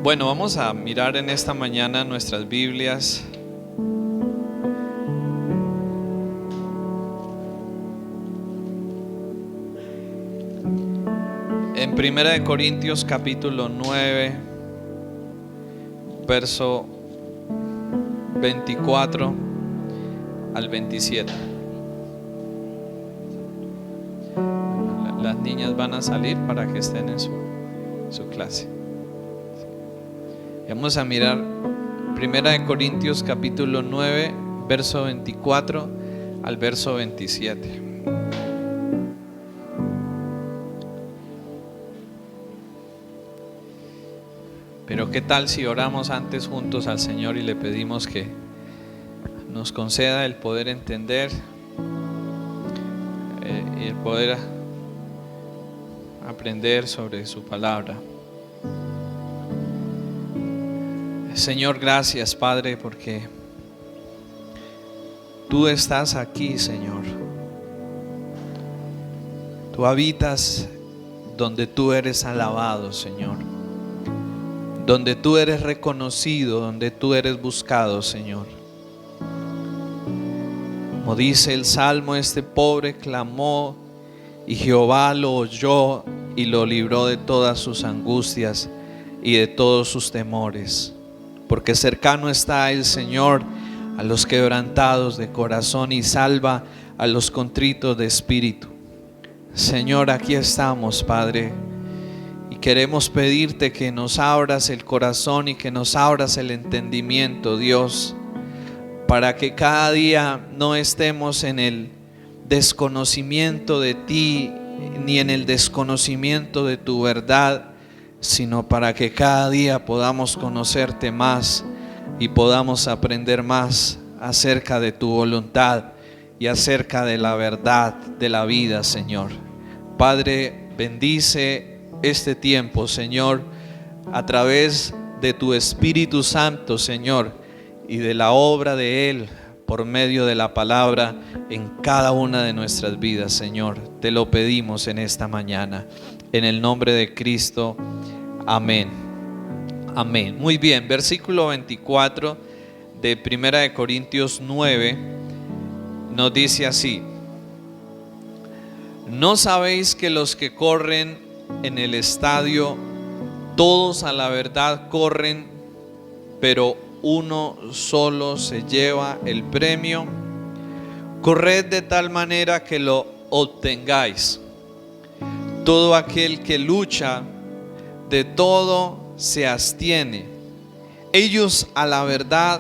Bueno, vamos a mirar en esta mañana nuestras Biblias. En 1 Corintios capítulo 9, verso 24 al 27. Las niñas van a salir para que estén en su clase. Vamos a mirar 1 Corintios capítulo 9, verso 24 al verso 27. Pero qué tal si oramos antes juntos al Señor y le pedimos que nos conceda el poder entender y el poder aprender sobre su palabra. Señor, gracias, Padre, porque tú estás aquí, Señor. Tú habitas donde tú eres alabado, Señor. Donde tú eres reconocido, donde tú eres buscado, Señor. Como dice el Salmo, este pobre clamó y Jehová lo oyó y lo libró de todas sus angustias y de todos sus temores. Porque cercano está el Señor a los quebrantados de corazón y salva a los contritos de espíritu. Señor, aquí estamos, Padre, y queremos pedirte que nos abras el corazón y que nos abras el entendimiento, Dios, para que cada día no estemos en el desconocimiento de ti ni en el desconocimiento de tu verdad, sino para que cada día podamos conocerte más y podamos aprender más acerca de tu voluntad y acerca de la verdad de la vida, Señor. Padre, bendice este tiempo, Señor, a través de tu Espíritu Santo, Señor, y de la obra de Él por medio de la palabra en cada una de nuestras vidas, Señor. Te lo pedimos en esta mañana, en el nombre de Cristo. Amén. Amén. Muy bien, versículo 24 de 1 Corintios 9 nos dice así: ¿no sabéis que los que corren en el estadio, todos a la verdad corren, pero uno solo se lleva el premio? Corred de tal manera que lo obtengáis. Todo aquel que lucha, de todo se abstiene. Ellos a la verdad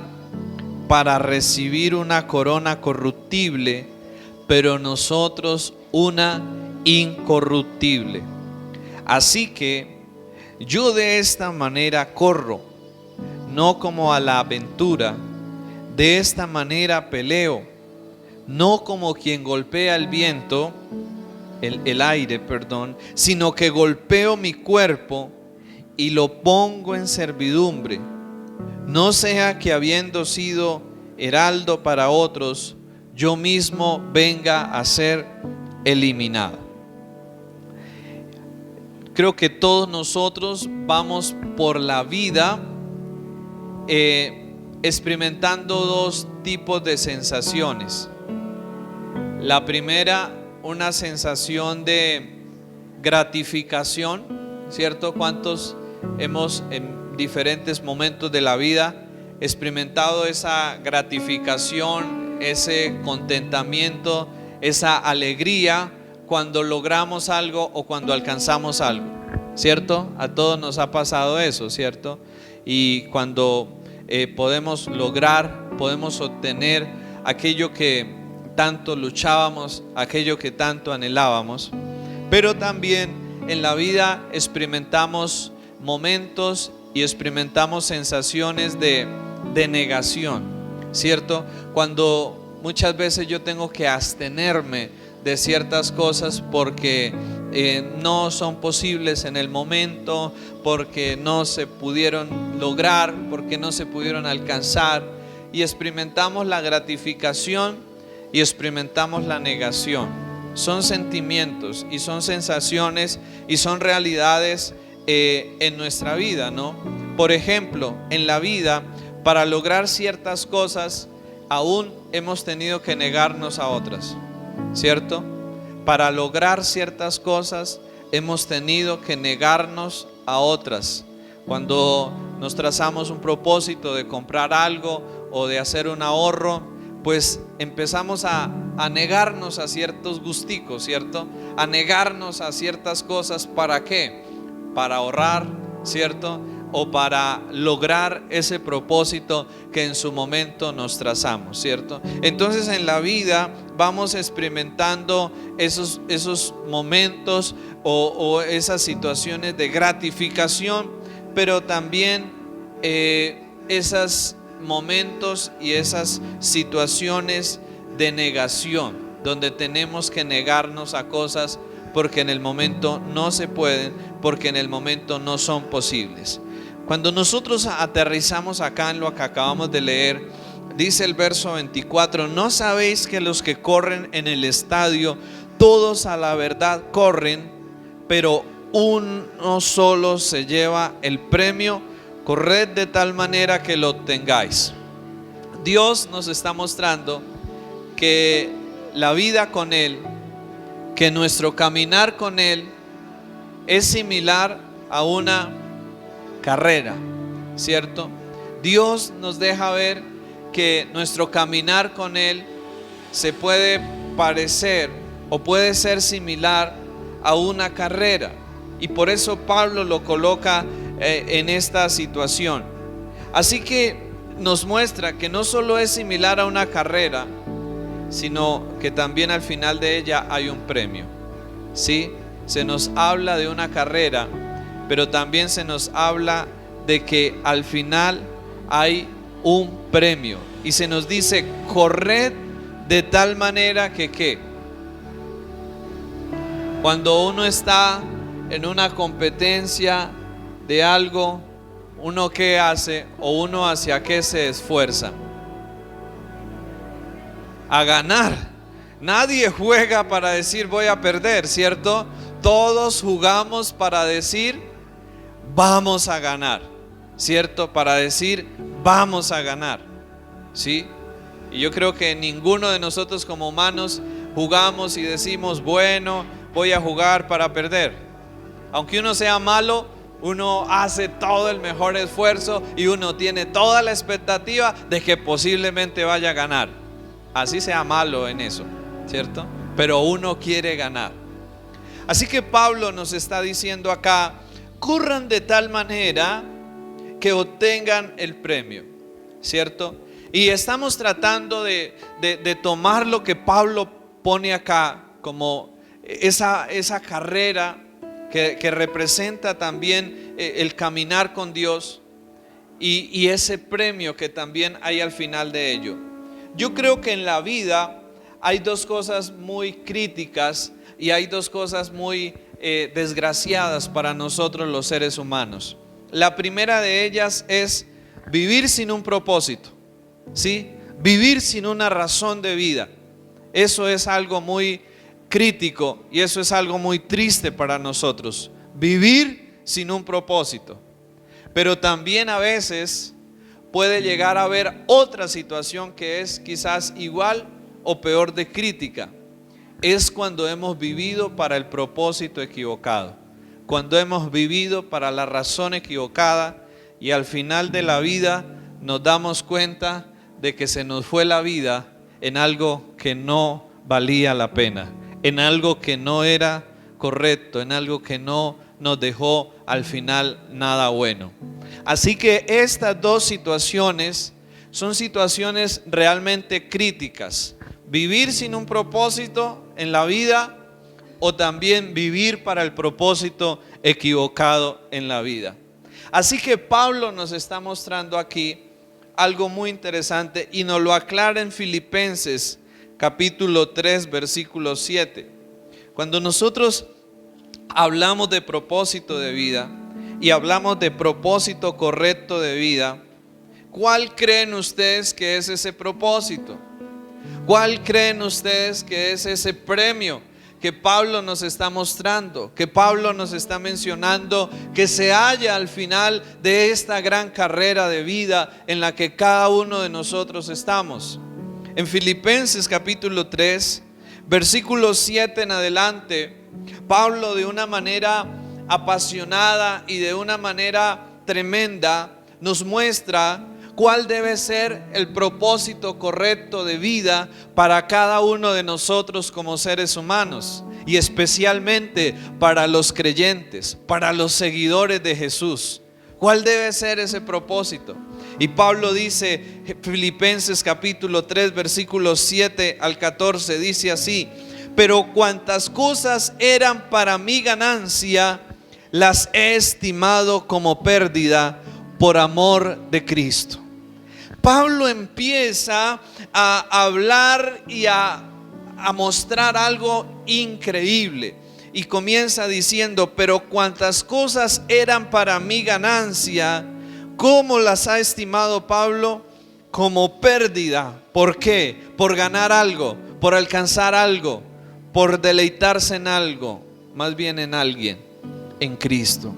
para recibir una corona corruptible, pero nosotros una incorruptible. Así que yo de esta manera corro, no como a la aventura, de esta manera peleo, no como quien golpea el viento, el aire, sino que golpeo mi cuerpo y lo pongo en servidumbre, no sea que habiendo sido heraldo para otros, yo mismo venga a ser eliminado. Creo que todos nosotros vamos por la vida experimentando dos tipos de sensaciones. La primera, una sensación de gratificación, ¿cierto? ¿Cuántos hemos en diferentes momentos de la vida experimentado esa gratificación, ese contentamiento, esa alegría cuando logramos algo o cuando alcanzamos algo? ¿Cierto? A todos nos ha pasado eso, ¿cierto? Y cuando podemos lograr, podemos obtener aquello que tanto luchábamos, aquello que tanto anhelábamos. Pero también en la vida experimentamos momentos y experimentamos sensaciones de negación, ¿cierto? Cuando muchas veces yo tengo que abstenerme de ciertas cosas porque no son posibles en el momento, porque no se pudieron lograr, porque no se pudieron alcanzar, y experimentamos la gratificación y experimentamos la negación. Son sentimientos y son sensaciones y son realidades en nuestra vida, ¿no? por ejemplo, en la vida, para lograr ciertas cosas, aún hemos tenido que negarnos a otras, ¿cierto? Para lograr ciertas cosas, hemos tenido que negarnos a otras. Cuando nos trazamos un propósito de comprar algo o de hacer un ahorro, pues empezamos a negarnos a ciertos gusticos, ¿cierto? A negarnos a ciertas cosas. ¿Para qué? Para ahorrar, ¿cierto? O para lograr ese propósito que en su momento nos trazamos, ¿cierto? Entonces en la vida vamos experimentando esos momentos o esas situaciones de gratificación, pero también esos momentos y esas situaciones de negación, donde tenemos que negarnos a cosas porque en el momento no se pueden, porque en el momento no son posibles. Cuando nosotros aterrizamos acá en lo que acabamos de leer, dice el verso 24: ¿no sabéis que los que corren en el estadio, todos a la verdad corren, pero uno solo se lleva el premio? Corred de tal manera que lo obtengáis. Dios nos está mostrando que la vida con Él, que nuestro caminar con Él es similar a una carrera, ¿cierto? Dios nos deja ver que nuestro caminar con Él se puede parecer o puede ser similar a una carrera, y por eso Pablo lo coloca en esta situación. Así que nos muestra que no solo es similar a una carrera, sino que también al final de ella hay un premio, ¿sí? Se nos habla de una carrera, pero también se nos habla de que al final hay un premio, y se nos dice: corred de tal manera que ¿qué? Cuando uno está en una competencia de algo, ¿uno qué hace? ¿O uno hacia qué se esfuerza? A ganar. Nadie juega para decir voy a perder, ¿cierto? Todos jugamos para decir vamos a ganar, ¿cierto? Para decir vamos a ganar, ¿sí? Y yo creo que ninguno de nosotros como humanos jugamos y decimos, bueno, voy a jugar para perder. Aunque uno sea malo, uno hace todo el mejor esfuerzo y uno tiene toda la expectativa de que posiblemente vaya a ganar. Así sea malo en eso, ¿cierto? Pero uno quiere ganar. Así que Pablo nos está diciendo acá: corran de tal manera que obtengan el premio, ¿cierto? Y estamos tratando de tomar lo que Pablo pone acá como esa carrera que representa también el caminar con Dios, y ese premio que también hay al final de ello. Yo creo que en la vida hay dos cosas muy críticas y hay dos cosas muy desgraciadas para nosotros los seres humanos. La primera de ellas es vivir sin un propósito, ¿sí? Vivir sin una razón de vida. Eso es algo muy crítico y eso es algo muy triste para nosotros. Vivir sin un propósito. Pero también a veces puede llegar a haber otra situación que es quizás igual o peor de crítica. Es cuando hemos vivido para el propósito equivocado, cuando hemos vivido para la razón equivocada, y al final de la vida nos damos cuenta de que se nos fue la vida en algo que no valía la pena, en algo que no era correcto, en algo que no nos dejó al final nada bueno. Así que estas dos situaciones son situaciones realmente críticas: vivir sin un propósito en la vida, o también vivir para el propósito equivocado en la vida. Así que Pablo nos está mostrando aquí algo muy interesante y nos lo aclara en Filipenses capítulo 3 versículo 7. Cuando nosotros hablamos de propósito de vida y hablamos de propósito correcto de vida, ¿cuál creen ustedes que es ese propósito? ¿Cuál creen ustedes que es ese premio que Pablo nos está mostrando, que Pablo nos está mencionando, que se halla al final de esta gran carrera de vida en la que cada uno de nosotros estamos? En Filipenses capítulo 3, versículo 7 en adelante, Pablo, de una manera apasionada y de una manera tremenda, nos muestra cuál debe ser el propósito correcto de vida para cada uno de nosotros como seres humanos, y especialmente para los creyentes, para los seguidores de Jesús. ¿Cuál debe ser ese propósito? Y Pablo dice, Filipenses capítulo 3, versículos 7 al 14, dice así: pero cuantas cosas eran para mi ganancia, las he estimado como pérdida por amor de Cristo. Pablo empieza a hablar y a mostrar algo increíble, y comienza diciendo: pero cuantas cosas eran para mi ganancia, ¿cómo las ha estimado Pablo? Como pérdida. ¿Por qué? Por ganar algo, por alcanzar algo, por deleitarse en algo, más bien en alguien, en Cristo.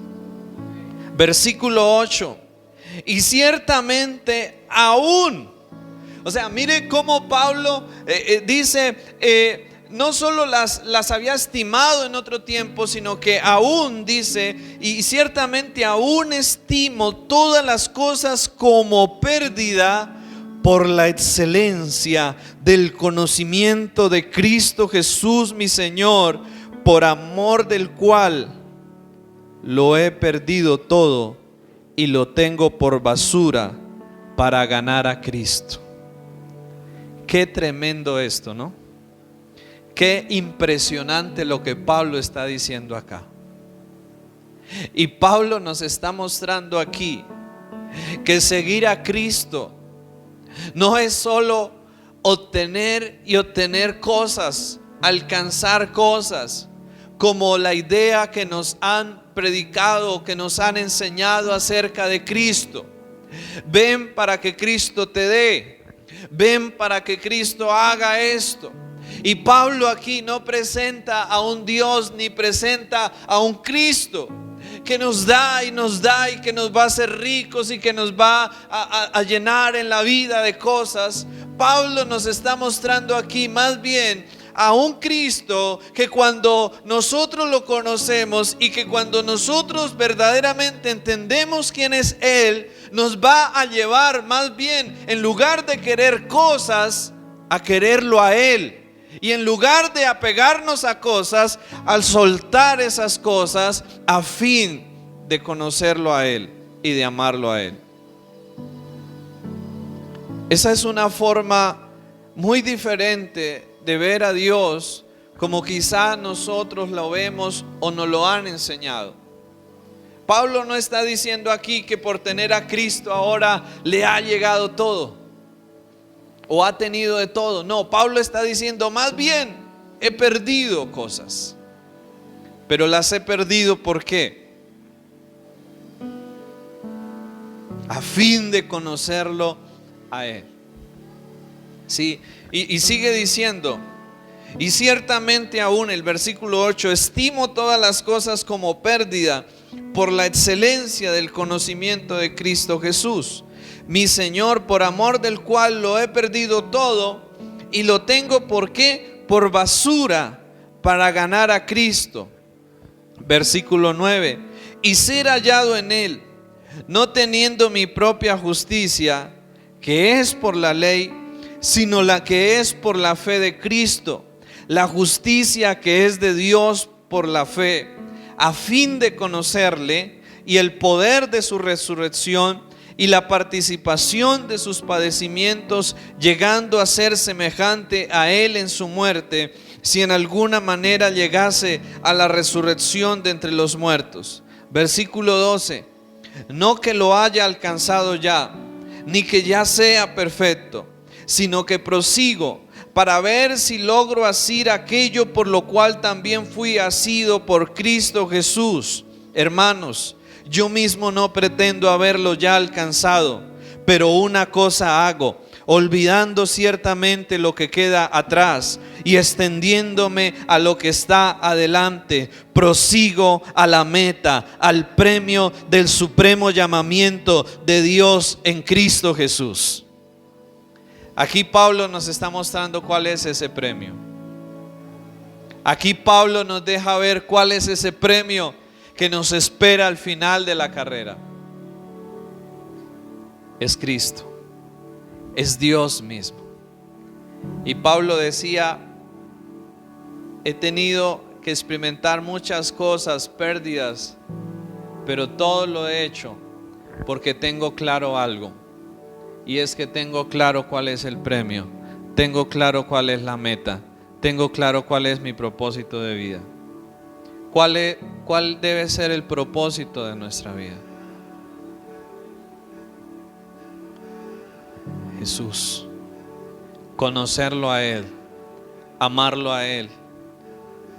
Versículo 8: y ciertamente aún, o sea, mire cómo Pablo dice, no solo las había estimado en otro tiempo, sino que aún dice: y ciertamente aún estimo todas las cosas como pérdida por la excelencia del conocimiento de Cristo Jesús mi Señor, por amor del cual lo he perdido todo y lo tengo por basura para ganar a Cristo. Qué tremendo esto, ¿no? Qué impresionante lo que Pablo está diciendo acá. Y Pablo nos está mostrando aquí que seguir a Cristo no es solo obtener y obtener cosas, alcanzar cosas, como la idea que nos han predicado, que nos han enseñado acerca de Cristo. Ven para que Cristo te dé, ven para que Cristo haga esto. Y Pablo aquí no presenta a un Dios, ni presenta a un Cristo que nos da y que nos va a hacer ricos y que nos va a llenar en la vida de cosas. Pablo nos está mostrando aquí más bien a un Cristo que cuando nosotros lo conocemos y que cuando nosotros verdaderamente entendemos quién es Él, nos va a llevar más bien, en lugar de querer cosas, a quererlo a Él. Y en lugar de apegarnos a cosas, al soltar esas cosas a fin de conocerlo a Él y de amarlo a Él. Esa es una forma muy diferente de ver a Dios, como quizá nosotros lo vemos o nos lo han enseñado. Pablo no está diciendo aquí que por tener a Cristo ahora le ha llegado todo o ha tenido de todo. No, Pablo está diciendo más bien: he perdido cosas, pero las he perdido ¿por qué? A fin de conocerlo a Él. Sí, y sigue diciendo: y ciertamente aún, el versículo 8, estimo todas las cosas como pérdida por la excelencia del conocimiento de Cristo Jesús mi Señor, por amor del cual lo he perdido todo y lo tengo ¿por qué? Por basura para ganar a Cristo. Versículo 9: y ser hallado en Él, no teniendo mi propia justicia, que es por la ley, sino la que es por la fe de Cristo, la justicia que es de Dios por la fe, a fin de conocerle y el poder de su resurrección y la participación de sus padecimientos, llegando a ser semejante a Él en su muerte, si en alguna manera llegase a la resurrección de entre los muertos. Versículo 12: no que lo haya alcanzado ya, ni que ya sea perfecto, sino que prosigo para ver si logro asir aquello por lo cual también fui asido por Cristo Jesús. Hermanos, yo mismo no pretendo haberlo ya alcanzado, pero una cosa hago, olvidando ciertamente lo que queda atrás y extendiéndome a lo que está adelante, prosigo a la meta, al premio del supremo llamamiento de Dios en Cristo Jesús. Aquí Pablo nos está mostrando cuál es ese premio. Aquí Pablo nos deja ver cuál es ese premio que nos espera al final de la carrera. Es Cristo, es Dios mismo. Y Pablo decía: he tenido que experimentar muchas cosas, pérdidas, pero todo lo he hecho porque tengo claro algo, y es que tengo claro cuál es el premio, tengo claro cuál es la meta, tengo claro cuál es mi propósito de vida. ¿Cuál debe ser el propósito de nuestra vida? Jesús, conocerlo a Él, amarlo a Él,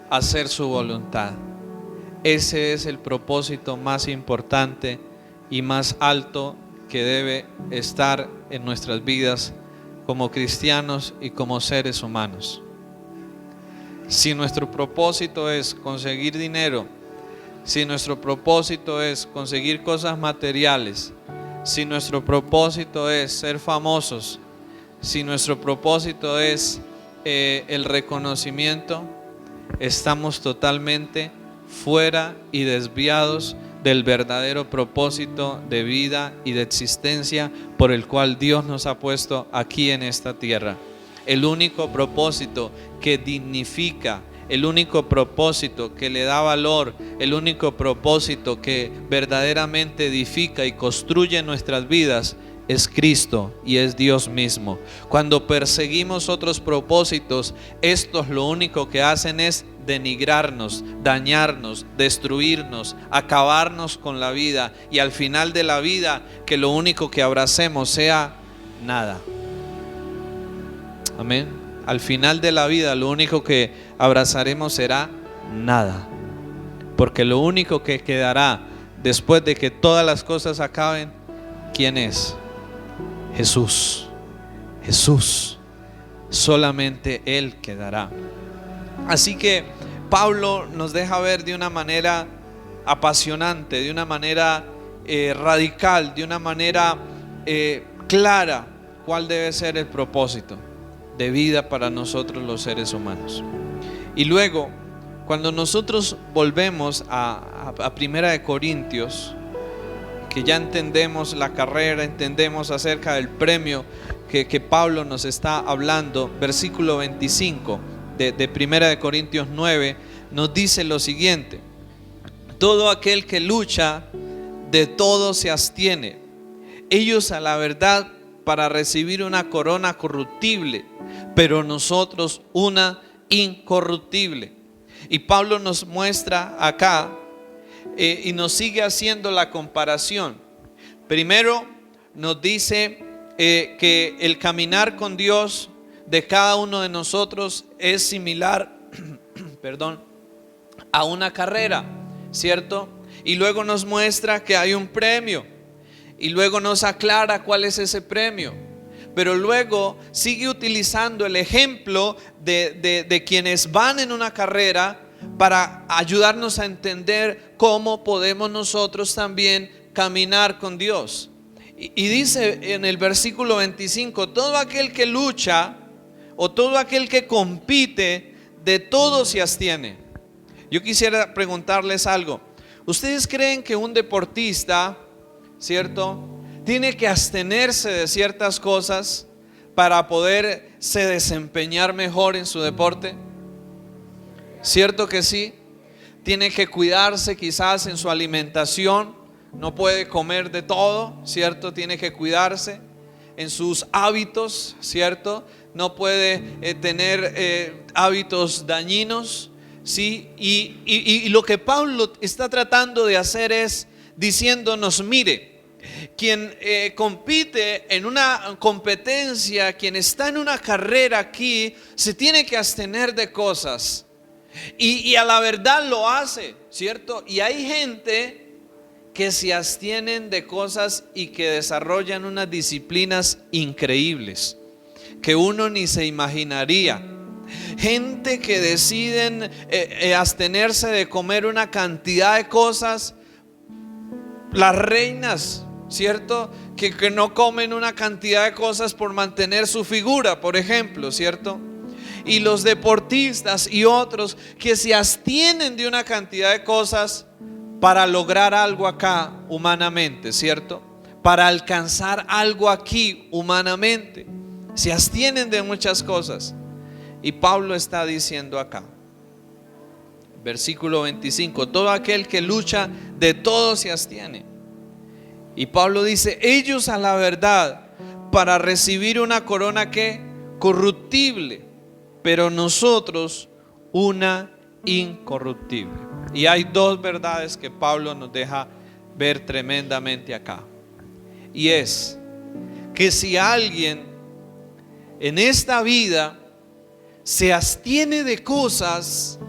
hacer su voluntad. Ese es el propósito más importante y más alto que debe estar en nuestras vidas como cristianos y como seres humanos. Si nuestro propósito es conseguir dinero, si nuestro propósito es conseguir cosas materiales, si nuestro propósito es ser famosos, si nuestro propósito es el reconocimiento, estamos totalmente fuera y desviados del verdadero propósito de vida y de existencia por el cual Dios nos ha puesto aquí en esta tierra. El único propósito que dignifica, el único propósito que le da valor, el único propósito que verdaderamente edifica y construye nuestras vidas es Cristo y es Dios mismo. Cuando perseguimos otros propósitos, estos lo único que hacen es denigrarnos, dañarnos, destruirnos, acabarnos con la vida, y al final de la vida que lo único que abracemos sea nada. Amén. Al final de la vida lo único que abrazaremos será nada, porque lo único que quedará después de que todas las cosas acaben, ¿quién es? Jesús. Jesús. Solamente Él quedará. Así que Pablo nos deja ver de una manera apasionante, de una manera radical, de una manera clara cuál debe ser el propósito de vida para nosotros los seres humanos. Y luego, cuando nosotros volvemos a 1 Corintios, que ya entendemos la carrera, entendemos acerca del premio que Pablo nos está hablando, versículo 25 de 1 Corintios 9 nos dice lo siguiente: todo aquel que lucha, de todo se abstiene. Ellos a la verdad para recibir una corona corruptible, pero nosotros una incorruptible. Y Pablo nos muestra acá y nos sigue haciendo la comparación. Primero nos dice que el caminar con Dios de cada uno de nosotros es similar a una carrera, ¿cierto? Y luego nos muestra que hay un premio, y luego nos aclara cuál es ese premio. Pero luego sigue utilizando el ejemplo de quienes van en una carrera para ayudarnos a entender cómo podemos nosotros también caminar con Dios. Y dice en el versículo 25: todo aquel que lucha o todo aquel que compite, de todo se abstiene. Yo quisiera preguntarles algo. ¿Ustedes creen que un deportista, cierto, tiene que abstenerse de ciertas cosas para poderse desempeñar mejor en su deporte? ¿Cierto que sí? Tiene que cuidarse quizás en su alimentación, no puede comer de todo, ¿cierto? Tiene que cuidarse en sus hábitos, ¿cierto? No puede tener hábitos dañinos, ¿sí? Y lo que Pablo está tratando de hacer es diciéndonos: mire, quien compite en una competencia, quien está en una carrera aquí, se tiene que abstener de cosas. Y a la verdad lo hace, ¿cierto? Y hay gente que se abstienen de cosas y que desarrollan unas disciplinas increíbles que uno ni se imaginaría. Gente que deciden abstenerse de comer una cantidad de cosas. Las reinas, ¿cierto? Que no comen una cantidad de cosas por mantener su figura, por ejemplo, ¿cierto? Y los deportistas y otros que se abstienen de una cantidad de cosas para lograr algo acá humanamente, ¿cierto? Para alcanzar algo aquí humanamente. Se abstienen de muchas cosas. Y Pablo está diciendo acá, versículo 25, todo aquel que lucha de todo se abstiene. Y Pablo dice, ellos a la verdad para recibir una corona que corruptible, pero nosotros una incorruptible. Y hay dos verdades que Pablo nos deja ver tremendamente acá. Y es que si alguien en esta vida se abstiene de cosas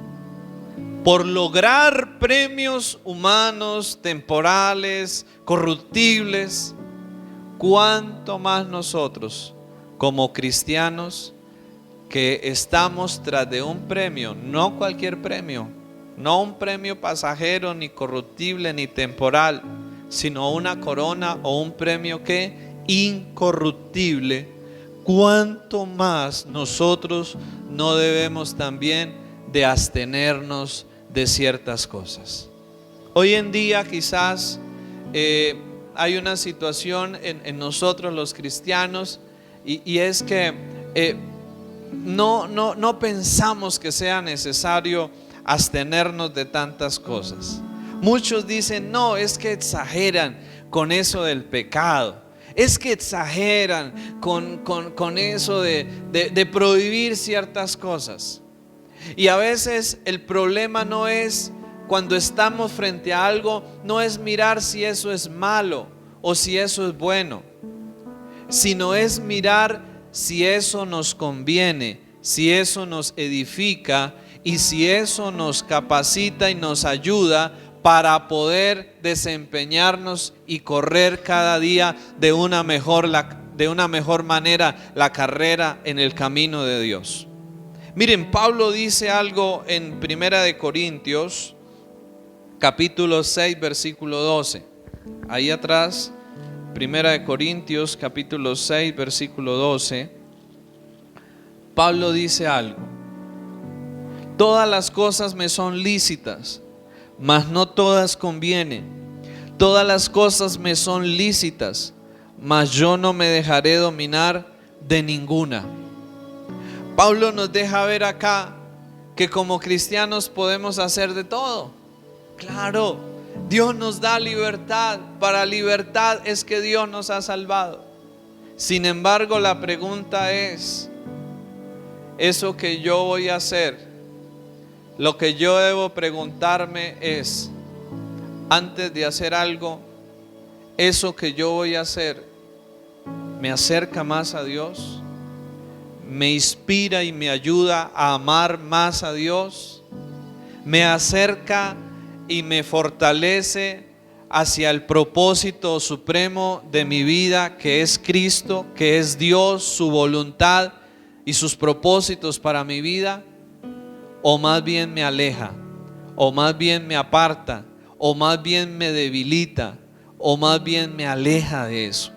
por lograr premios humanos, temporales, corruptibles, cuánto más nosotros como cristianos que estamos tras de un premio, no cualquier premio, no un premio pasajero, ni corruptible, ni temporal, sino una corona o un premio que incorruptible. Cuánto más nosotros no debemos también de abstenernos de ciertas cosas. Hoy en día quizás hay una situación en nosotros los cristianos y es que no pensamos que sea necesario abstenernos de tantas cosas. Muchos dicen, no, es que exageran con eso del pecado. Es que exageran con eso de prohibir ciertas cosas. Y a veces el problema no es cuando estamos frente a algo, no es mirar si eso es malo o si eso es bueno, sino es mirar si eso nos conviene, si eso nos edifica y si eso nos capacita y nos ayuda para poder desempeñarnos y correr cada día de una mejor manera la carrera en el camino de Dios. Miren, Pablo dice algo en 1 de Corintios, capítulo 6, versículo 12. Ahí atrás, 1 de Corintios, capítulo 6, versículo 12. Pablo dice algo. Todas las cosas me son lícitas, mas no todas convienen. Todas las cosas me son lícitas, mas yo no me dejaré dominar de ninguna. Pablo nos deja ver acá que como cristianos podemos hacer de todo. Claro, Dios nos da libertad. Para libertad es que Dios nos ha salvado. Sin embargo, la pregunta es, eso que yo voy a hacer, lo que yo debo preguntarme es, antes de hacer algo, eso que yo voy a hacer, ¿me acerca más a Dios? ¿Me inspira y me ayuda a amar más a Dios? ¿Me acerca y me fortalece hacia el propósito supremo de mi vida, que es Cristo, que es Dios, su voluntad y sus propósitos para mi vida? ¿O más bien me aleja? ¿O más bien me aparta? ¿O más bien me debilita? ¿O más bien me aleja de eso?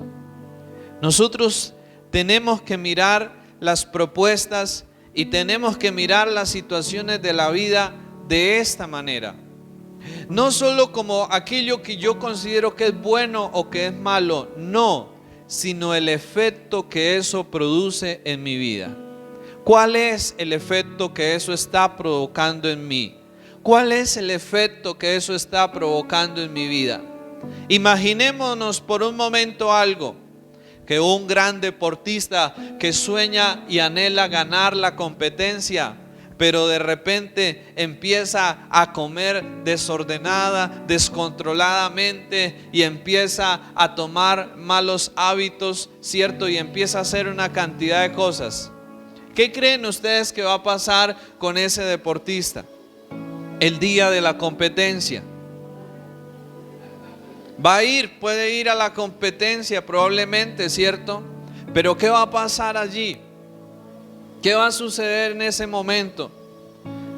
Nosotros tenemos que mirar las propuestas y tenemos que mirar las situaciones de la vida de esta manera. No solo como aquello que yo considero que es bueno o que es malo, no, sino el efecto que eso produce en mi vida. ¿Cuál es el efecto que eso está provocando en mí? ¿Cuál es el efecto que eso está provocando en mi vida? Imaginémonos por un momento algo, que un gran deportista que sueña y anhela ganar la competencia, pero de repente empieza a comer desordenada, descontroladamente y empieza a tomar malos hábitos, ¿cierto? Y empieza a hacer una cantidad de cosas. ¿Qué creen ustedes que va a pasar con ese deportista el día de la competencia? Puede ir a la competencia probablemente, ¿cierto? Pero ¿qué va a pasar allí? ¿Qué va a suceder en ese momento?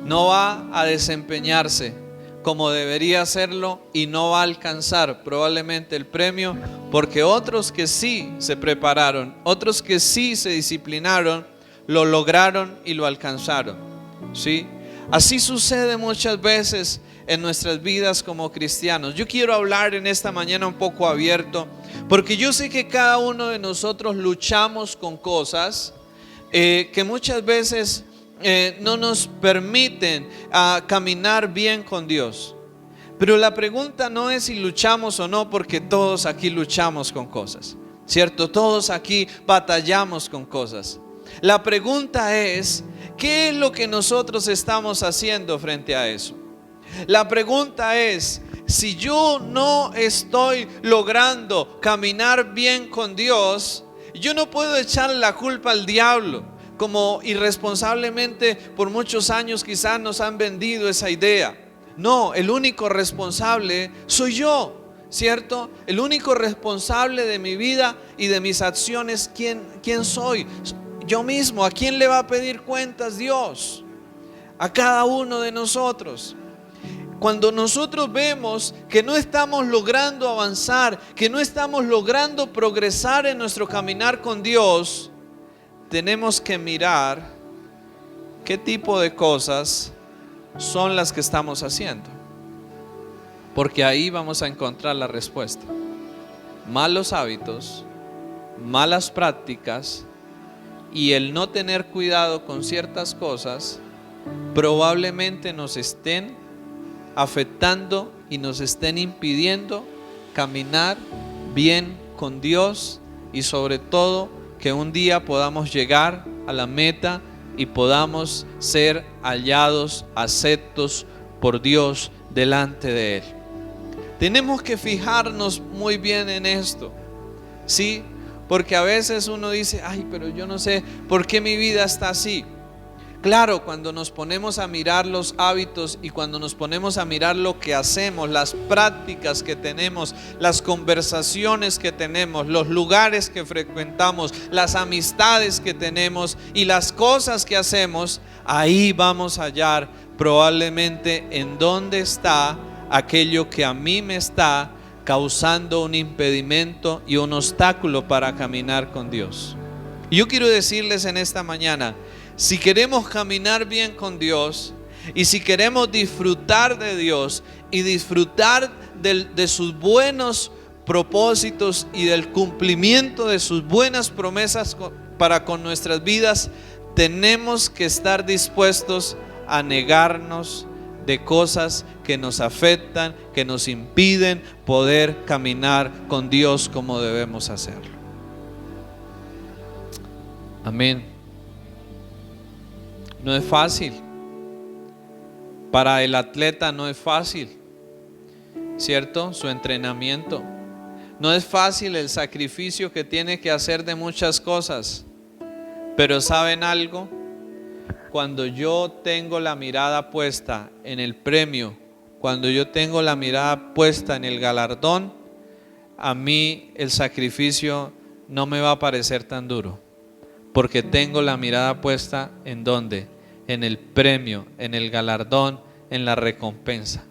No va a desempeñarse como debería hacerlo y no va a alcanzar probablemente el premio, porque otros que sí se prepararon, otros que sí se disciplinaron, lo lograron y lo alcanzaron, ¿sí? Así sucede muchas veces en nuestras vidas como cristianos. Yo quiero hablar en esta mañana un poco abierto, porque yo sé que cada uno de nosotros luchamos con cosas que muchas veces no nos permiten caminar bien con Dios. Pero la pregunta no es si luchamos o no, porque todos aquí luchamos con cosas, ¿cierto? Todos aquí batallamos con cosas. La pregunta es, ¿qué es lo que nosotros estamos haciendo frente a eso? La pregunta es, si yo no estoy logrando caminar bien con Dios, yo no puedo echarle la culpa al diablo, como irresponsablemente por muchos años quizás nos han vendido esa idea. No, el único responsable soy yo, ¿cierto? El único responsable de mi vida y de mis acciones, ¿quién soy? Yo mismo. ¿A quién le va a pedir cuentas Dios? A cada uno de nosotros. Cuando nosotros vemos que no estamos logrando avanzar, que no estamos logrando progresar en nuestro caminar con Dios, tenemos que mirar qué tipo de cosas son las que estamos haciendo, porque ahí vamos a encontrar la respuesta. Malos hábitos, malas prácticas y el no tener cuidado con ciertas cosas probablemente nos estén afectando y nos estén impidiendo caminar bien con Dios, y sobre todo que un día podamos llegar a la meta y podamos ser hallados, aceptos por Dios delante de Él. Tenemos que fijarnos muy bien en esto, ¿sí? Porque a veces uno dice, ay, pero yo no sé por qué mi vida está así. Claro, cuando nos ponemos a mirar los hábitos y cuando nos ponemos a mirar lo que hacemos, las prácticas que tenemos, las conversaciones que tenemos, los lugares que frecuentamos, las amistades que tenemos y las cosas que hacemos, ahí vamos a hallar probablemente en dónde está aquello que a mí me está causando un impedimento y un obstáculo para caminar con Dios. Y yo quiero decirles en esta mañana, si queremos caminar bien con Dios y si queremos disfrutar de Dios y disfrutar de sus buenos propósitos y del cumplimiento de sus buenas promesas para con nuestras vidas, tenemos que estar dispuestos a negarnos de cosas que nos afectan, que nos impiden poder caminar con Dios como debemos hacerlo. Amén. No es fácil. Para el atleta no es fácil, ¿cierto? Su entrenamiento. No es fácil el sacrificio que tiene que hacer de muchas cosas. Pero ¿saben algo? Cuando yo tengo la mirada puesta en el premio, cuando yo tengo la mirada puesta en el galardón, a mí el sacrificio no me va a parecer tan duro, porque tengo la mirada puesta en ¿dónde? En el premio, en el galardón, en la recompensa,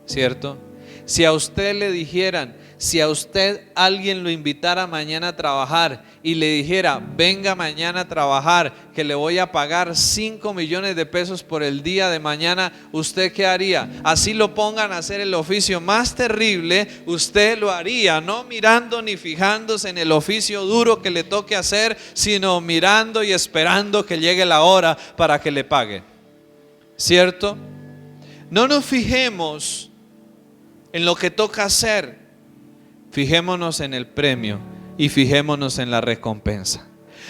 ¿cierto? Si a usted le dijeran, si a usted alguien lo invitara mañana a trabajar y le dijera, venga mañana a trabajar, que le voy a pagar 5 millones de pesos por el día de mañana, ¿usted qué haría? Así lo pongan a hacer el oficio más terrible, usted lo haría, no mirando ni fijándose en el oficio duro que le toque hacer, sino mirando y esperando que llegue la hora para que le pague, ¿cierto? No nos fijemos en lo que toca hacer, fijémonos en el premio y fijémonos en la recompensa.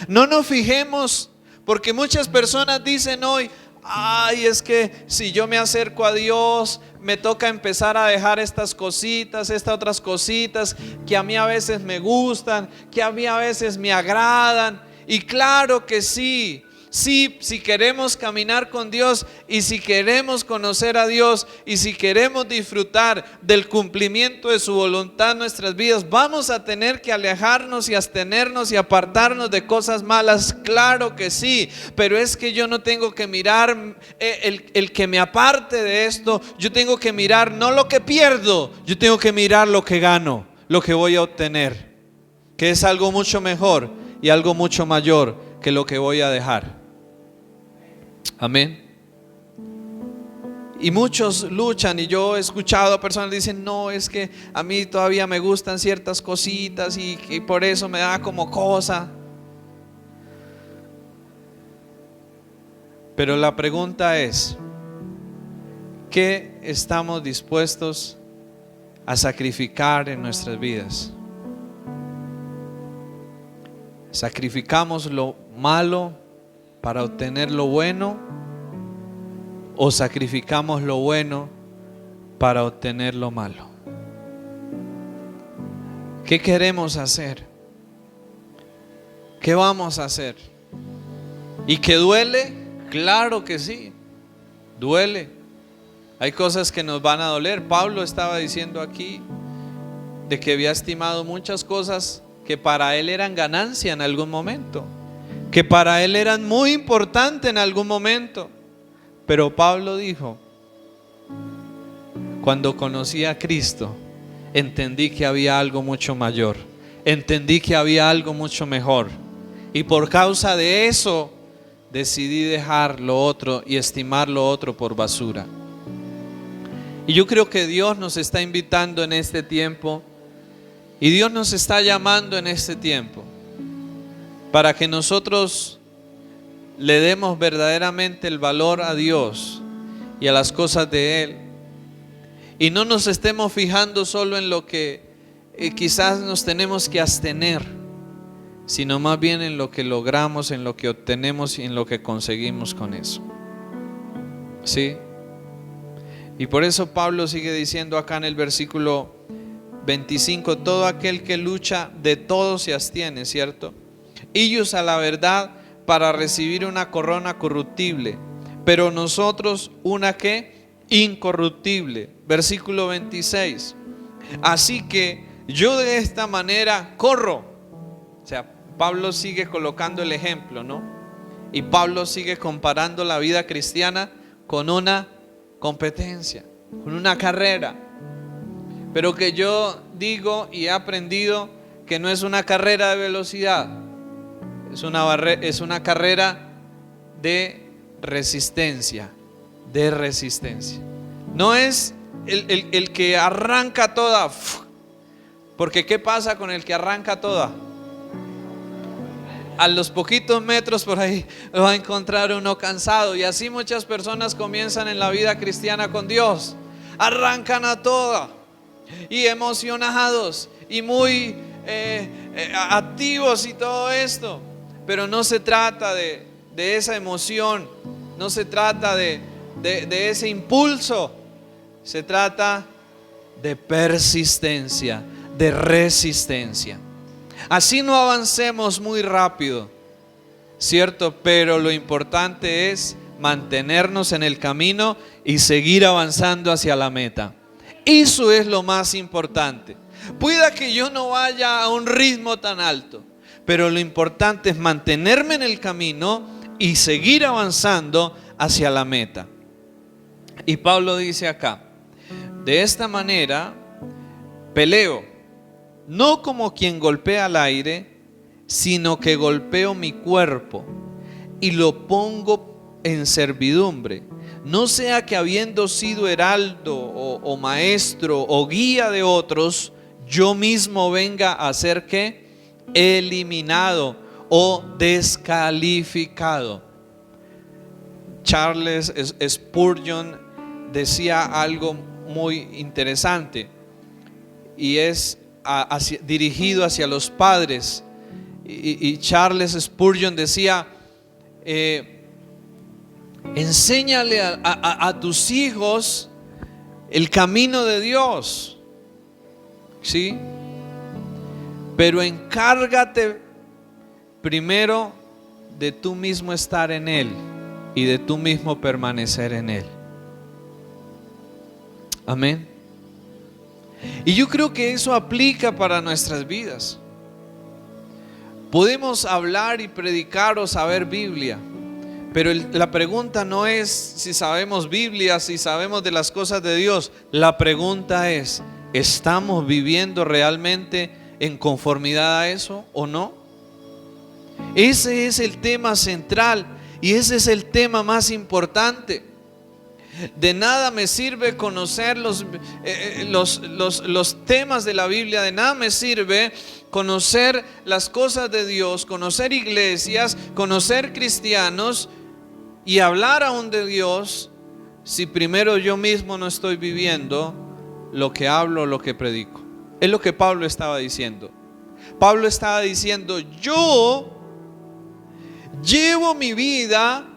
No nos fijemos, porque muchas personas dicen hoy, ay, es que si yo me acerco a Dios, me toca empezar a dejar estas cositas, estas otras cositas que a mí a veces me gustan, que a mí a veces me agradan. Y claro que sí, Sí, si queremos caminar con Dios y si queremos conocer a Dios y si queremos disfrutar del cumplimiento de su voluntad en nuestras vidas, vamos a tener que alejarnos y abstenernos y apartarnos de cosas malas. Claro que sí, pero es que yo no tengo que mirar el que me aparte de esto. Yo tengo que mirar no lo que pierdo, yo tengo que mirar lo que gano, lo que voy a obtener, que es algo mucho mejor y algo mucho mayor que lo que voy a dejar. Amén. Y muchos luchan, y yo he escuchado a personas que dicen: no, es que a mí todavía me gustan ciertas cositas y por eso me da como cosa. Pero la pregunta es: ¿qué estamos dispuestos a sacrificar en nuestras vidas? ¿Sacrificamos lo malo para obtener lo bueno? ¿O sacrificamos lo bueno para obtener lo malo? ¿Qué queremos hacer? ¿Qué vamos a hacer? ¿Y que duele? Claro que sí, duele. Hay cosas que nos van a doler. Pablo estaba diciendo aquí de que había estimado muchas cosas que para él eran ganancia en algún momento, que para él eran muy importantes en algún momento. Pero Pablo dijo: cuando conocí a Cristo, entendí que había algo mucho mayor, entendí que había algo mucho mejor, y por causa de eso decidí dejar lo otro y estimar lo otro por basura. Y yo creo que Dios nos está invitando en este tiempo, y Dios nos está llamando en este tiempo para que nosotros le demos verdaderamente el valor a Dios y a las cosas de Él, y no nos estemos fijando solo en lo que quizás nos tenemos que abstener, sino más bien en lo que logramos, en lo que obtenemos y en lo que conseguimos con eso. ¿Sí? Y por eso Pablo sigue diciendo acá en el versículo 25: todo aquel que lucha de todo se abstiene, ¿cierto? Y usa la verdad para recibir una corona corruptible, pero nosotros una que incorruptible. Versículo 26: así que yo de esta manera corro. O sea, Pablo sigue colocando el ejemplo, ¿no? Y Pablo sigue comparando la vida cristiana con una competencia, con una carrera. Pero que yo digo y he aprendido que no es una carrera de velocidad, es una carrera de resistencia, No es el que arranca toda, porque ¿qué pasa con el que arranca toda? A los poquitos metros por ahí va a encontrar uno cansado. Y así muchas personas comienzan en la vida cristiana con Dios. Arrancan a toda y emocionados y muy activos y todo esto. Pero no se trata de esa emoción, no se trata de ese impulso. Se trata de persistencia, de resistencia. Así no avancemos muy rápido, ¿cierto? Pero lo importante es mantenernos en el camino y seguir avanzando hacia la meta. Eso es lo más importante. Pueda que yo no vaya a un ritmo tan alto, pero lo importante es mantenerme en el camino y seguir avanzando hacia la meta. Y Pablo dice acá: de esta manera peleo, no como quien golpea al aire, sino que golpeo mi cuerpo y lo pongo en servidumbre, no sea que habiendo sido heraldo o maestro o guía de otros, yo mismo venga a ser ¿qué? Eliminado o descalificado. Charles Spurgeon decía algo muy interesante, y es dirigido hacia los padres. Y Charles Spurgeon decía: enséñale a tus hijos el camino de Dios, ¿sí? Pero encárgate primero de tú mismo estar en Él y de tú mismo permanecer en Él. Amén. Y yo creo que eso aplica para nuestras vidas. Podemos hablar y predicar o saber Biblia, pero la pregunta no es si sabemos Biblia, si sabemos de las cosas de Dios. La pregunta es, ¿estamos viviendo realmente en conformidad a eso o no? Ese es el tema central y ese es el tema más importante. De nada me sirve conocer los temas de la Biblia, de nada me sirve conocer las cosas de Dios, conocer iglesias, conocer cristianos y hablar aún de Dios, si primero yo mismo no estoy viviendo lo que hablo, lo que predico. Es lo que Pablo estaba diciendo. Pablo estaba diciendo, yo llevo mi vida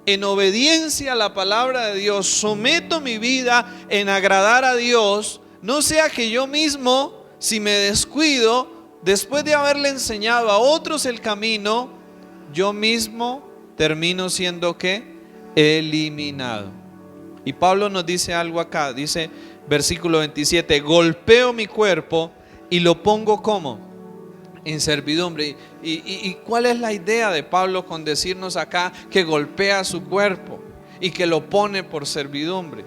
en obediencia a la palabra de Dios, someto mi vida en agradar a Dios, no sea que yo mismo, si me descuido, después de haberle enseñado a otros el camino, yo mismo termino siendo ¿qué? Eliminado. Y Pablo nos dice algo acá, dice versículo 27, golpeo mi cuerpo y lo pongo ¿cómo? En servidumbre. ¿Y cuál es la idea de Pablo con decirnos acá que golpea su cuerpo y que lo pone por servidumbre?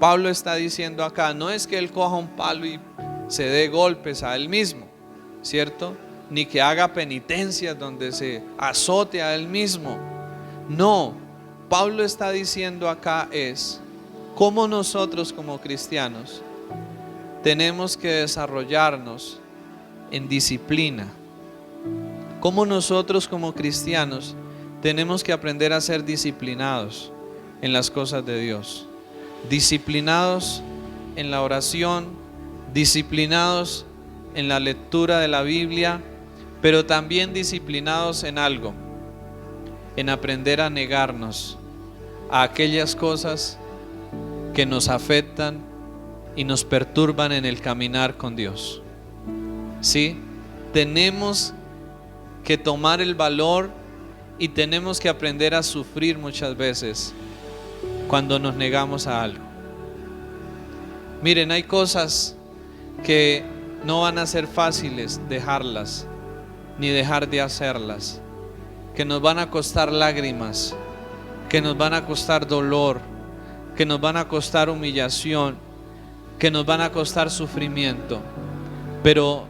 Pablo está diciendo acá, no es que él coja un palo y se dé golpes a él mismo, ¿cierto? Ni que haga penitencias donde se azote a él mismo. No, Pablo está diciendo acá es cómo nosotros como cristianos tenemos que desarrollarnos en disciplina. Como nosotros como cristianos tenemos que aprender a ser disciplinados en las cosas de Dios, disciplinados en la oración, disciplinados en la lectura de la Biblia, pero también disciplinados en algo, en aprender a negarnos a aquellas cosas que nos afectan y nos perturban en el caminar con Dios. ¿Sí? Tenemos que tomar el valor y tenemos que aprender a sufrir muchas veces cuando nos negamos a algo. Miren, hay cosas que no van a ser fáciles dejarlas, ni dejar de hacerlas, que nos van a costar lágrimas, que nos van a costar dolor, que nos van a costar humillación, que nos van a costar sufrimiento. Pero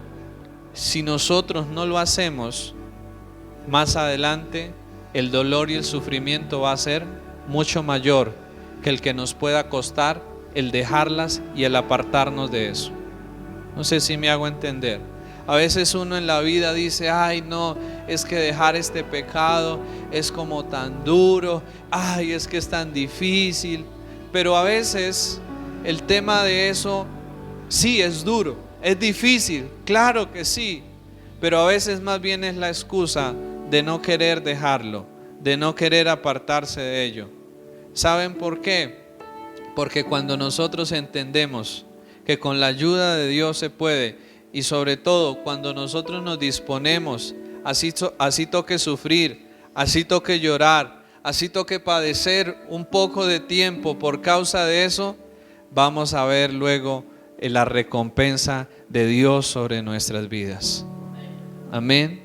si nosotros no lo hacemos, más adelante el dolor y el sufrimiento va a ser mucho mayor que el que nos pueda costar el dejarlas y el apartarnos de eso. No sé si me hago entender. A veces uno en la vida dice, ay no, es que dejar este pecado es como tan duro, ay es que es tan difícil. Pero a veces el tema de eso sí es duro, es difícil, claro que sí, pero a veces más bien es la excusa de no querer dejarlo, de no querer apartarse de ello. ¿Saben por qué? Porque cuando nosotros entendemos que con la ayuda de Dios se puede, y sobre todo cuando nosotros nos disponemos, así toque sufrir, así toque llorar, así toque padecer un poco de tiempo por causa de eso, vamos a ver luego la recompensa de Dios sobre nuestras vidas. Amén.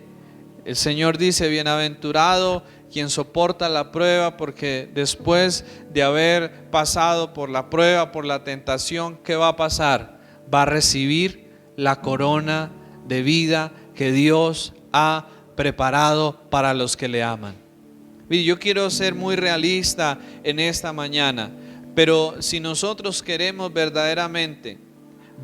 El Señor dice, bienaventurado quien soporta la prueba, porque después de haber pasado por la prueba, por la tentación, ¿qué va a pasar? Va a recibir la corona de vida que Dios ha preparado para los que le aman. Y yo quiero ser muy realista en esta mañana, pero si nosotros queremos verdaderamente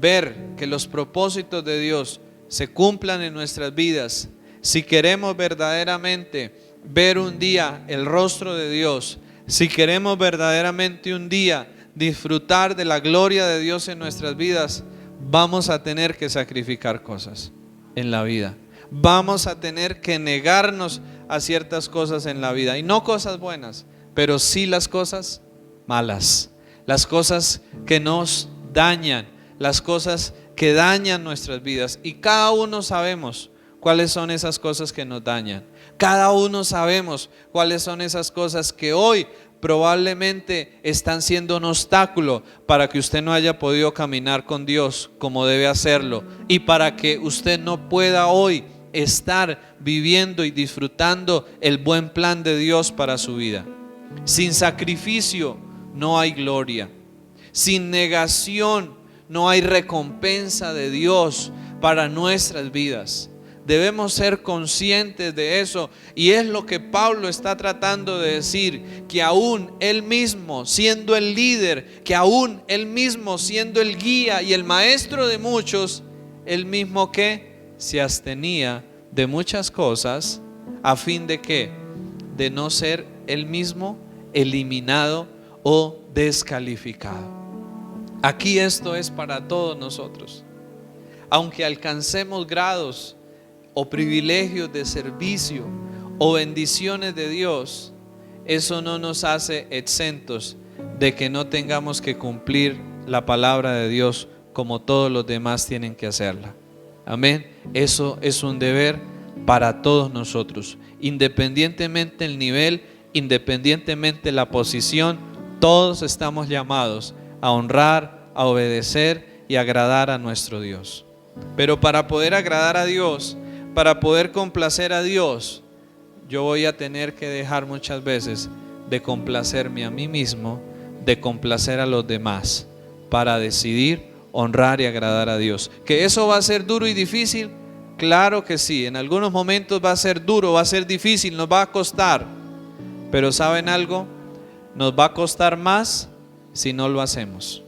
ver que los propósitos de Dios se cumplan en nuestras vidas, si queremos verdaderamente ver un día el rostro de Dios, si queremos verdaderamente un día disfrutar de la gloria de Dios en nuestras vidas, vamos a tener que sacrificar cosas en la vida. Vamos a tener que negarnos a ciertas cosas en la vida, y no cosas buenas, pero sí las cosas malas, las cosas que nos dañan, las cosas que dañan nuestras vidas. Y cada uno sabemos cuáles son esas cosas que nos dañan. Cada uno sabemos cuáles son esas cosas que hoy probablemente están siendo un obstáculo para que usted no haya podido caminar con Dios como debe hacerlo, y para que usted no pueda hoy estar viviendo y disfrutando el buen plan de Dios para su vida. Sin sacrificio no hay gloria. Sin negación no hay recompensa de Dios para nuestras vidas. Debemos ser conscientes de eso, y es lo que Pablo está tratando de decir, que aún él mismo siendo el líder, que aún él mismo siendo el guía y el maestro de muchos, él mismo que se abstenía de muchas cosas a fin de que de no ser él mismo eliminado o descalificado. Aquí esto es para todos nosotros. Aunque alcancemos grados o privilegios de servicio o bendiciones de Dios, eso no nos hace exentos de que no tengamos que cumplir la palabra de Dios como todos los demás tienen que hacerla. Amén. Eso es un deber para todos nosotros, independientemente el nivel, independientemente la posición. Todos estamos llamados a honrar, a obedecer y agradar a nuestro Dios. Pero para poder agradar a Dios, para poder complacer a Dios, yo voy a tener que dejar muchas veces de complacerme a mí mismo, de complacer a los demás, para decidir honrar y agradar a Dios. ¿Que eso va a ser duro y difícil? Claro que sí, en algunos momentos va a ser duro, va a ser difícil, nos va a costar. Pero ¿saben algo? Nos va a costar más si no lo hacemos.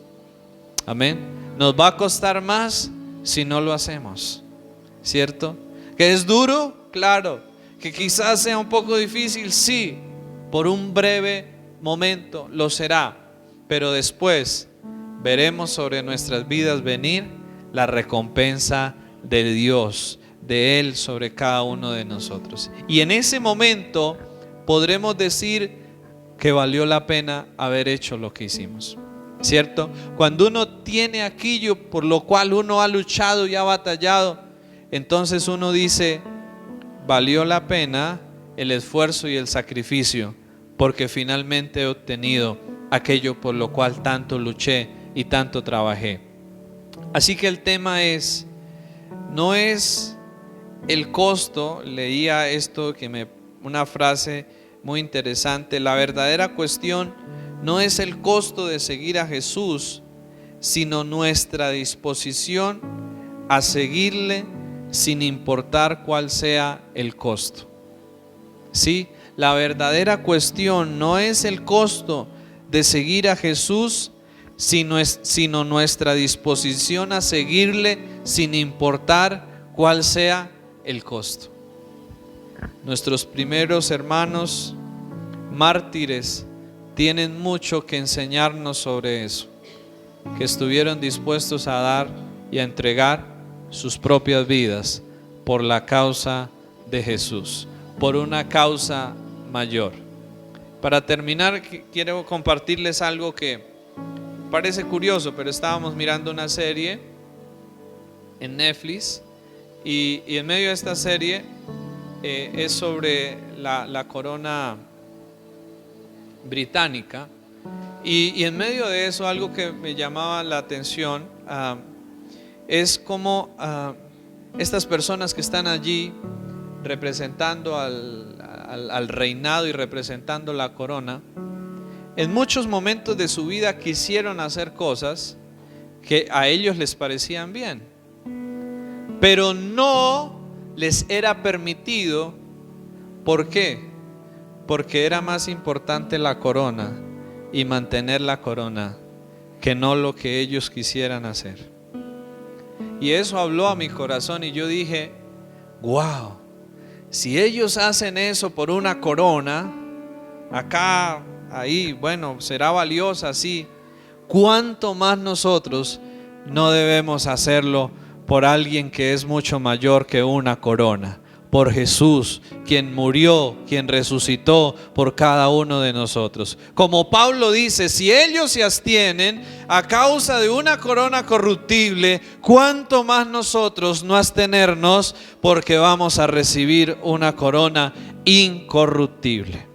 Amén. Nos va a costar más si no lo hacemos, ¿cierto? ¿Que es duro? Claro. ¿Que quizás sea un poco difícil? Sí, por un breve momento lo será, pero después veremos sobre nuestras vidas venir la recompensa de Dios, de Él sobre cada uno de nosotros. Y en ese momento podremos decir que valió la pena haber hecho lo que hicimos, ¿cierto? Cuando uno tiene aquello por lo cual uno ha luchado y ha batallado, entonces uno dice, valió la pena el esfuerzo y el sacrificio, porque finalmente he obtenido aquello por lo cual tanto luché y tanto trabajé. Así que el tema no es el costo. Leía esto una frase muy interesante: la verdadera cuestión no es el costo de seguir a Jesús, sino nuestra disposición a seguirle sin importar cuál sea el costo. Sí, la verdadera cuestión no es el costo de seguir a Jesús, sino nuestra disposición a seguirle sin importar cuál sea el costo. Nuestros primeros hermanos mártires tienen mucho que enseñarnos sobre eso, que estuvieron dispuestos a dar y a entregar sus propias vidas por la causa de Jesús, por una causa mayor. Para terminar, quiero compartirles algo que parece curioso, pero estábamos mirando una serie en Netflix y en medio de esta serie es sobre la corona británica, y en medio de eso algo que me llamaba la atención es como estas personas que están allí representando al reinado y representando la corona, en muchos momentos de su vida quisieron hacer cosas que a ellos les parecían bien, pero no les era permitido. ¿Por qué? Porque era más importante la corona y mantener la corona que no lo que ellos quisieran hacer. Y eso habló a mi corazón y yo dije, wow, si ellos hacen eso por una corona, acá, ahí, bueno, será valiosa, sí. ¿Cuánto más nosotros no debemos hacerlo por alguien que es mucho mayor que una corona? por Jesús, quien murió, quien resucitó por cada uno de nosotros. Como Pablo dice, si ellos se abstienen a causa de una corona corruptible, ¿cuánto más nosotros no abstenernos, porque vamos a recibir una corona incorruptible?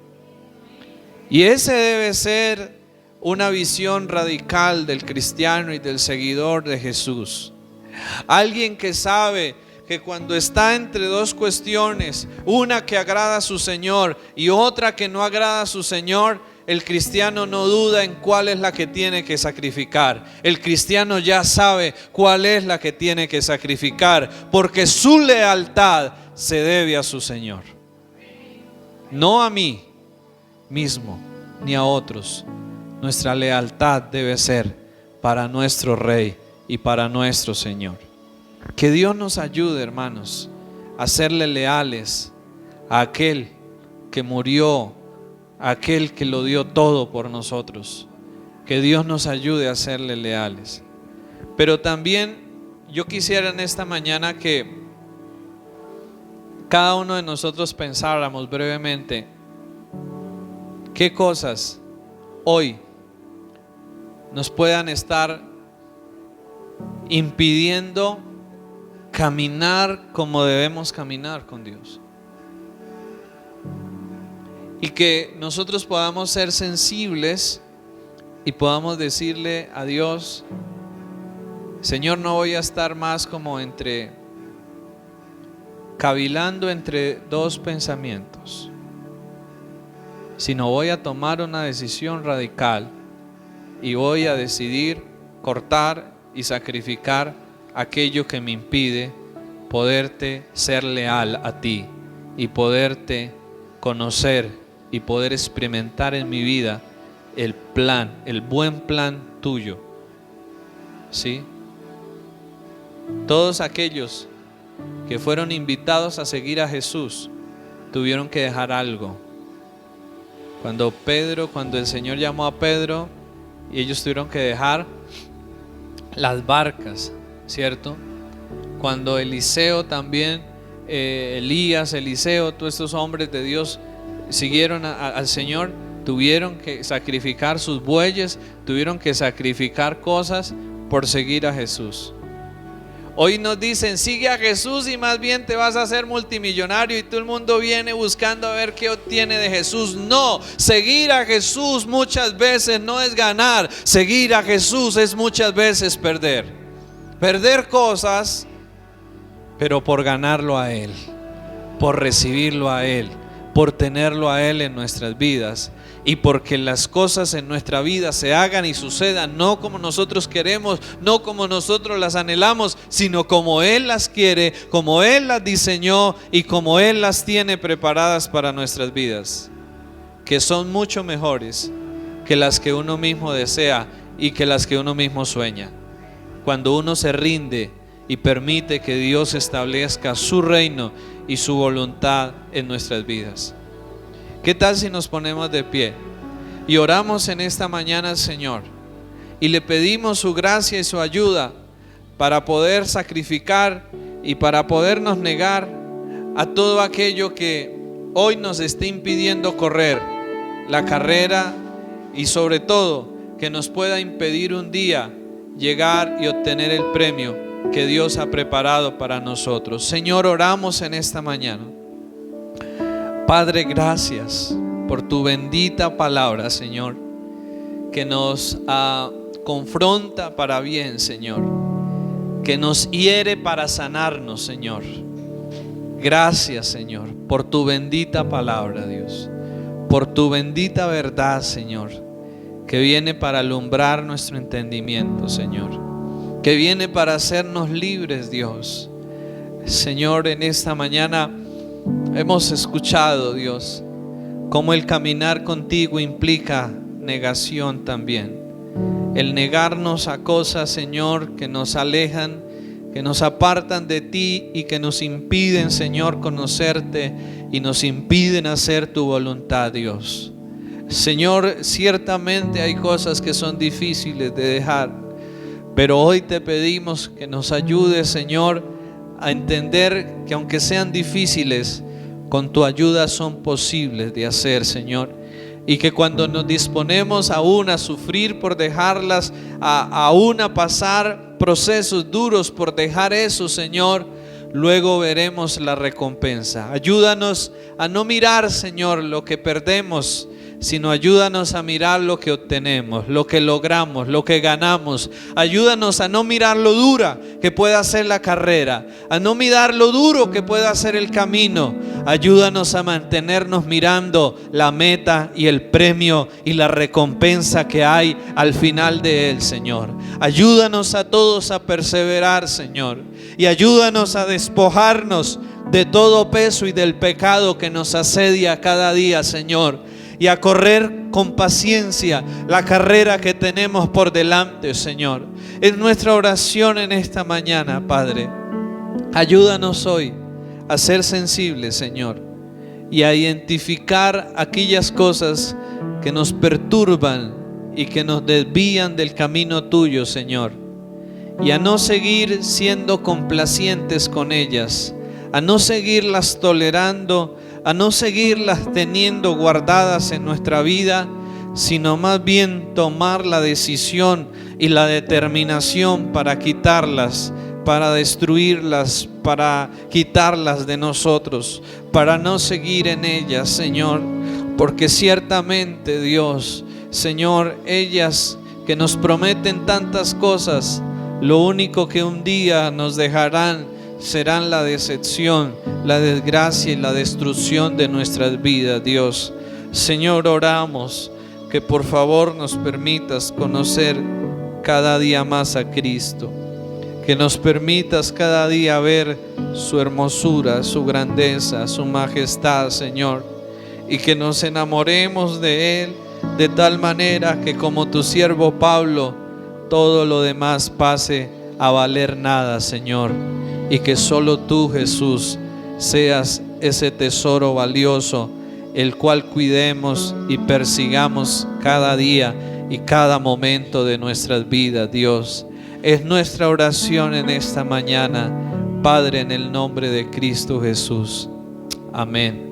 Y ese debe ser una visión radical del cristiano y del seguidor de Jesús. Alguien que sabe que cuando está entre dos cuestiones, una que agrada a su Señor y otra que no agrada a su Señor, el cristiano no duda en cuál es la que tiene que sacrificar. El cristiano ya sabe cuál es la que tiene que sacrificar, porque su lealtad se debe a su Señor, no a mí mismo ni a otros. Nuestra lealtad debe ser para nuestro Rey y para nuestro Señor. Que Dios nos ayude, hermanos, a serle leales a aquel que murió, a aquel que lo dio todo por nosotros. Que Dios nos ayude a serle leales. Pero también yo quisiera en esta mañana que cada uno de nosotros pensáramos brevemente qué cosas hoy nos puedan estar impidiendo caminar como debemos caminar con Dios. Y que nosotros podamos ser sensibles y podamos decirle a Dios: Señor, no voy a estar más como cavilando entre dos pensamientos, sino voy a tomar una decisión radical y voy a decidir cortar y sacrificar aquello que me impide poderte ser leal a ti y poderte conocer y poder experimentar en mi vida el plan, el buen plan tuyo. ¿Sí? Todos aquellos que fueron invitados a seguir a Jesús tuvieron que dejar algo. Cuando el Señor llamó a Pedro, y ellos tuvieron que dejar las barcas, ¿cierto? Cuando Eliseo también, Eliseo, todos estos hombres de Dios siguieron al Señor, tuvieron que sacrificar sus bueyes, tuvieron que sacrificar cosas por seguir a Jesús. Hoy nos dicen: sigue a Jesús y más bien te vas a hacer multimillonario, y todo el mundo viene buscando a ver qué obtiene de Jesús. No, seguir a Jesús muchas veces no es ganar. Seguir a Jesús es muchas veces perder cosas, pero por ganarlo a Él, por recibirlo a Él, por tenerlo a Él en nuestras vidas, y porque las cosas en nuestra vida se hagan y sucedan no como nosotros queremos, no como nosotros las anhelamos, sino como Él las quiere, como Él las diseñó y como Él las tiene preparadas para nuestras vidas, que son mucho mejores que las que uno mismo desea y que las que uno mismo sueña. Cuando uno se rinde y permite que Dios establezca su reino y su voluntad en nuestras vidas. ¿Qué tal si nos ponemos de pie y oramos en esta mañana al Señor y le pedimos su gracia y su ayuda para poder sacrificar y para podernos negar a todo aquello que hoy nos esté impidiendo correr la carrera, y sobre todo que nos pueda impedir un día llegar y obtener el premio que Dios ha preparado para nosotros? Señor, oramos en esta mañana. Padre, gracias por tu bendita palabra, Señor, que nos confronta para bien, Señor, que nos hiere para sanarnos, Señor. Gracias, Señor, por tu bendita palabra, Dios, por tu bendita verdad, Señor, que viene para alumbrar nuestro entendimiento, Señor, que viene para hacernos libres, Dios. Señor, en esta mañana hemos escuchado, Dios, cómo el caminar contigo implica negación también. El negarnos a cosas, Señor, que nos alejan, que nos apartan de ti y que nos impiden, Señor, conocerte y nos impiden hacer tu voluntad, Dios. Señor, ciertamente hay cosas que son difíciles de dejar, pero hoy te pedimos que nos ayudes, Señor, a entender que aunque sean difíciles, con tu ayuda son posibles de hacer, Señor. Y que cuando nos disponemos aún a sufrir por dejarlas, aún a pasar procesos duros por dejar eso, Señor, luego veremos la recompensa. Ayúdanos a no mirar, Señor, lo que perdemos, sino ayúdanos a mirar lo que obtenemos, lo que logramos, lo que ganamos. Ayúdanos a no mirar lo dura que pueda ser la carrera, a no mirar lo duro que pueda ser el camino. Ayúdanos a mantenernos mirando la meta y el premio y la recompensa que hay al final de él, Señor. Ayúdanos a todos a perseverar, Señor, y ayúdanos a despojarnos de todo peso y del pecado que nos asedia cada día, Señor, y a correr con paciencia la carrera que tenemos por delante, Señor. Es nuestra oración en esta mañana, Padre. Ayúdanos hoy a ser sensibles, Señor, y a identificar aquellas cosas que nos perturban y que nos desvían del camino tuyo, Señor, y a no seguir siendo complacientes con ellas, a no seguirlas tolerando, a no seguirlas teniendo guardadas en nuestra vida, sino más bien tomar la decisión y la determinación para quitarlas, para destruirlas, para quitarlas de nosotros, para no seguir en ellas, Señor, porque ciertamente, Dios, Señor, ellas que nos prometen tantas cosas, lo único que un día nos dejarán serán la decepción, la desgracia y la destrucción de nuestras vidas, Dios. Señor, oramos que por favor nos permitas conocer cada día más a Cristo, que nos permitas cada día ver su hermosura, su grandeza, su majestad, Señor, y que nos enamoremos de Él de tal manera que, como tu siervo Pablo, todo lo demás pase a valer nada, Señor, y que solo tú, Jesús, seas ese tesoro valioso, el cual cuidemos y persigamos cada día y cada momento de nuestras vidas, Dios. Es nuestra oración en esta mañana, Padre, en el nombre de Cristo Jesús. Amén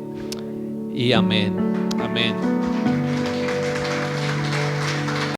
y amén. Amén.